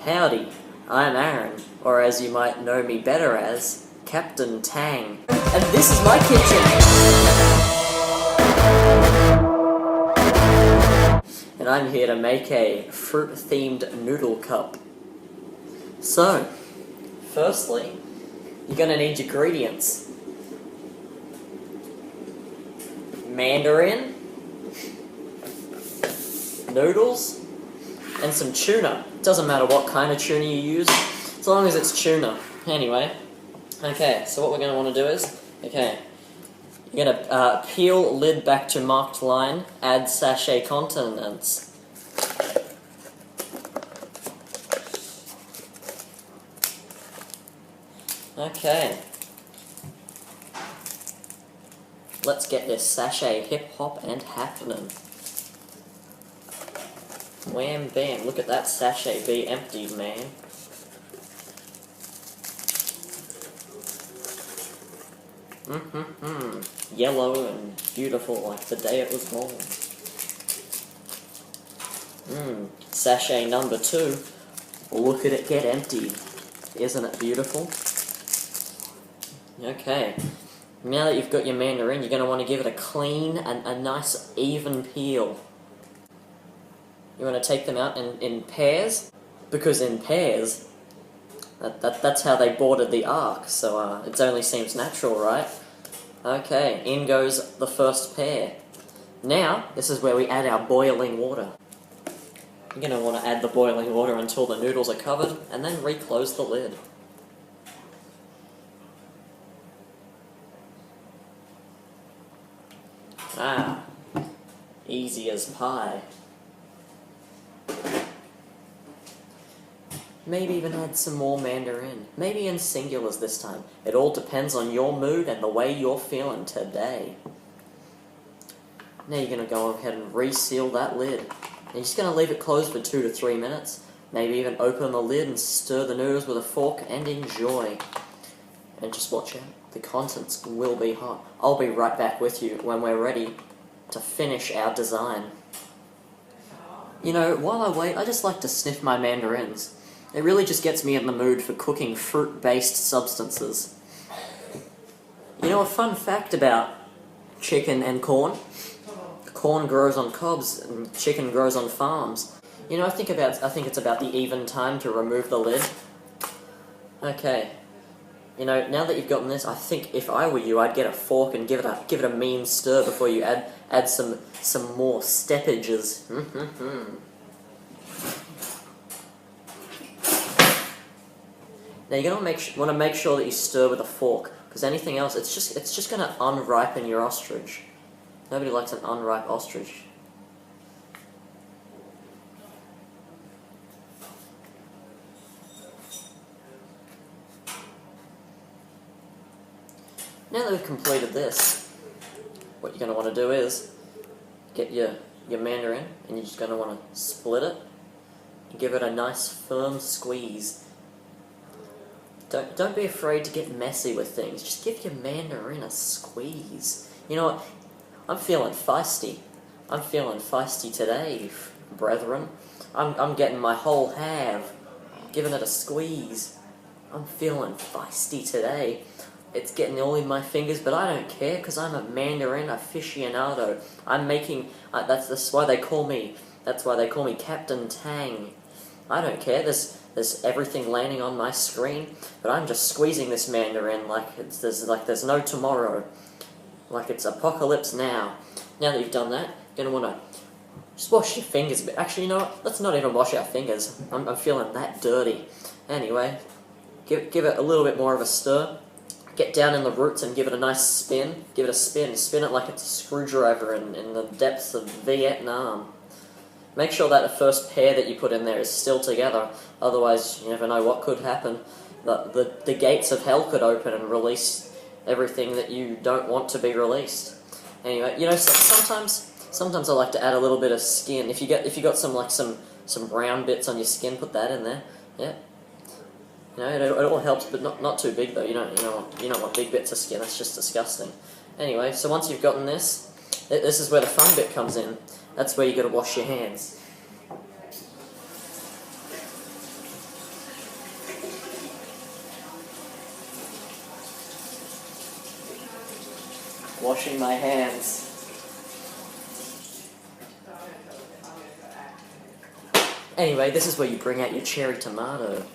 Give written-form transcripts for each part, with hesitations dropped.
Howdy, I'm Aaron, or as you might know me better as, Captain Tang. And this is my kitchen! And I'm here to make a fruit-themed noodle cup. So, firstly, you're gonna need your ingredients. Mandarin, noodles, and some tuna. Doesn't matter what kind of tuna you use, as long as it's tuna. Anyway, okay, so what we're going to want to do is, okay, you're going to peel lid back to marked line, add sachet contents. Okay. Let's get this sachet hip-hop and happening. Wham bam, look at that sachet be emptied, man. Yellow and beautiful like the day it was born. Sachet number 2. Look at it get emptied. Isn't it beautiful? Okay. Now that you've got your mandarin, you're going to want to give it a clean and a nice even peel. You want to take them out in pairs, because in pairs, that's how they boarded the Ark, so it only seems natural, right? Okay, in goes the first pair. Now, this is where we add our boiling water. You're going to want to add the boiling water until the noodles are covered, and then reclose the lid. Ah, easy as pie. Maybe even add some more mandarin. Maybe in singulars this time. It all depends on your mood and the way you're feeling today. Now you're going to go ahead and reseal that lid. And you're just going to leave it closed for 2 to 3 minutes. Maybe even open the lid and stir the noodles with a fork and enjoy. And just watch out. The contents will be hot. I'll be right back with you when we're ready to finish our design. You know, while I wait, I just like to sniff my mandarins. It really just gets me in the mood for cooking fruit-based substances. You know, a fun fact about chicken and corn? Corn grows on cobs and chicken grows on farms. You know, I think it's about the even time to remove the lid. Okay. You know, now that you've gotten this, I think if I were you, I'd get a fork and give it a mean stir before you add some more steppages. Now you're gonna want to make sure that you stir with a fork, because anything else, it's just gonna unripen your ostrich. Nobody likes an unripe ostrich. Now that we've completed this, what you're going to want to do is get your mandarin, and you're just going to want to split it and give it a nice firm squeeze. Don't be afraid to get messy with things. Just give your mandarin a squeeze. You know what? I'm feeling feisty. I'm feeling feisty today, brethren. I'm getting my whole half, giving it a squeeze. I'm feeling feisty today. It's getting all in my fingers, but I don't care, because I'm a mandarin aficionado. I'm making... that's why they call me... That's why they call me Captain Tang. I don't care. There's everything landing on my screen, but I'm just squeezing this mandarin like there's no tomorrow. Like it's apocalypse now. Now that you've done that, you're going to want to just wash your fingers a bit. Actually, you know what? Let's not even wash our fingers. I'm feeling that dirty. Anyway, give it a little bit more of a stir. Get down in the roots and give it a nice spin. Give it a spin. Spin it like it's a screwdriver in the depths of Vietnam. Make sure that the first pair that you put in there is still together. Otherwise, you never know what could happen. The gates of hell could open and release everything that you don't want to be released. Anyway, you know, sometimes I like to add a little bit of skin. If you got some brown bits on your skin, put that in there. Yeah. You know, it all helps, but not too big though. You don't want big bits of skin. That's just disgusting. Anyway, so once you've gotten this is where the fun bit comes in. That's where you got to wash your hands. Washing my hands. Anyway, this is where you bring out your cherry tomato.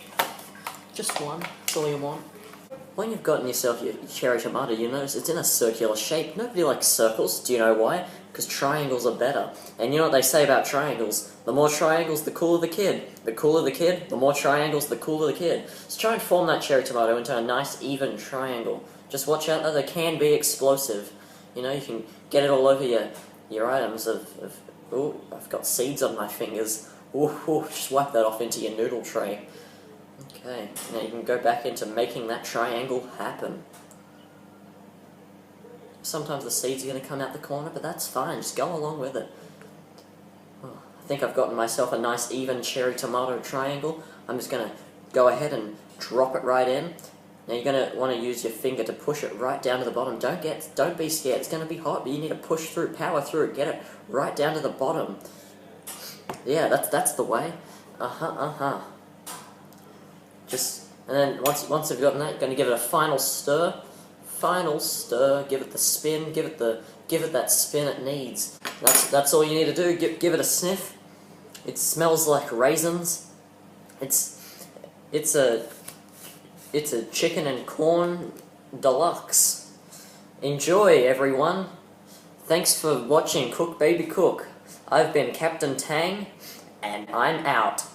Just one, that's all you want. When you've gotten yourself your cherry tomato, you notice it's in a circular shape. Nobody likes circles. Do you know why? Because triangles are better. And you know what they say about triangles? The more triangles, the cooler the kid. The cooler the kid, the more triangles, the cooler the kid. So try and form that cherry tomato into a nice, even triangle. Just watch out that they can be explosive. You know, you can get it all over your items ooh, I've got seeds on my fingers. Ooh, just wipe that off into your noodle tray. Okay, now you can go back into making that triangle happen. Sometimes the seeds are going to come out the corner, but that's fine, just go along with it. Oh, I think I've gotten myself a nice even cherry tomato triangle. I'm just going to go ahead and drop it right in. Now you're going to want to use your finger to push it right down to the bottom. Don't be scared, it's going to be hot, but you need to push through, power through it, get it right down to the bottom. Yeah, that's the way. And then once you've gotten that, you're going to give it a final stir. Give it the spin. Give it that spin it needs. That's all you need to do. Give it a sniff. It smells like raisins. It's a chicken and corn deluxe. Enjoy, everyone. Thanks for watching Cook Baby Cook. I've been Captain Tang, and I'm out.